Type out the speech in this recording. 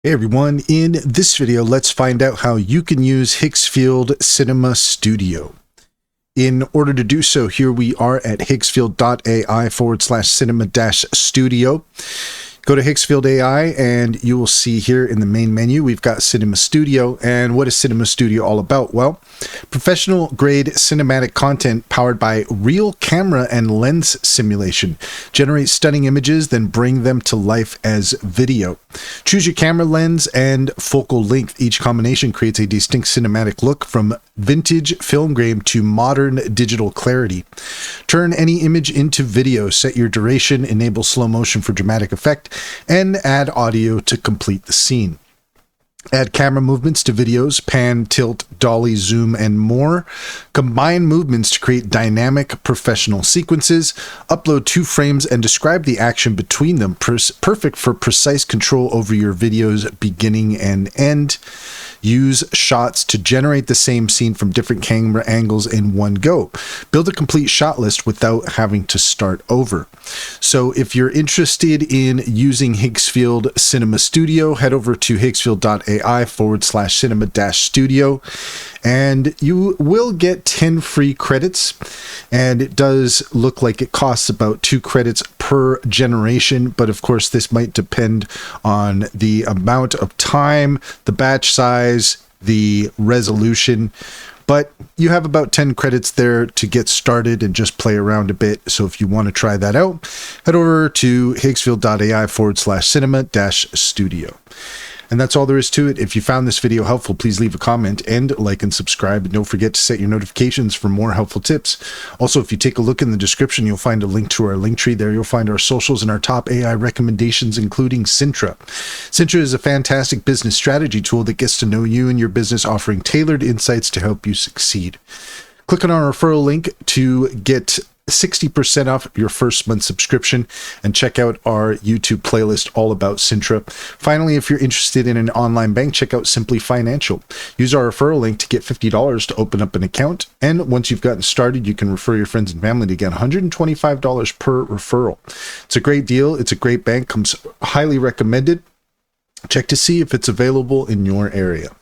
Hey everyone, in this video, let's find out how you can use Higgsfield Cinema Studio. In order to do so, here we are at higgsfield.ai/cinema-studio. Go to Higgsfield AI and you will see here in the main menu, we've got Cinema Studio. And what is Cinema Studio all about? Well, professional grade cinematic content powered by real camera and lens simulation. Generate stunning images, then bring them to life as video. Choose your camera lens and focal length. Each combination creates a distinct cinematic look, from vintage film grain to modern digital clarity. Turn any image into video, set your duration, enable slow motion for dramatic effect, and add audio to complete the scene. Add camera movements to videos, pan, tilt, dolly, zoom, and more. Combine movements to create dynamic professional sequences. Upload 2 frames and describe the action between them. Perfect for precise control over your video's beginning and end. Use shots to generate the same scene from different camera angles in one go. Build a complete shot list without having to start over. So if you're interested in using Higgsfield Cinema Studio, head over to higgsfield.ai/cinema-studio and you will get 10 free credits. And it does look like it costs about 2 credits per generation, but of course this might depend on the amount of time, the batch size, the resolution, but you have about 10 credits there to get started and just play around a bit. So if you want to try that out, head over to higgsfield.ai/cinema-studio. And that's all there is to it. If you found this video helpful, please leave a comment and like and subscribe. And don't forget to set your notifications for more helpful tips. Also, if you take a look in the description, you'll find a link to our link tree. There you'll find our socials and our top AI recommendations, including Cintra. Cintra is a fantastic business strategy tool that gets to know you and your business, offering tailored insights to help you succeed. Click on our referral link to get 60% off your first month subscription, and check out our YouTube playlist all about Cintra. Finally, if you're interested in an online bank, check out Simply Financial. Use our referral link to get $50 to open up an account, and once you've gotten started, you can refer your friends and family to get $125 per referral. It's a great deal. It's a great bank. Comes highly recommended. Check to see if it's available in your area.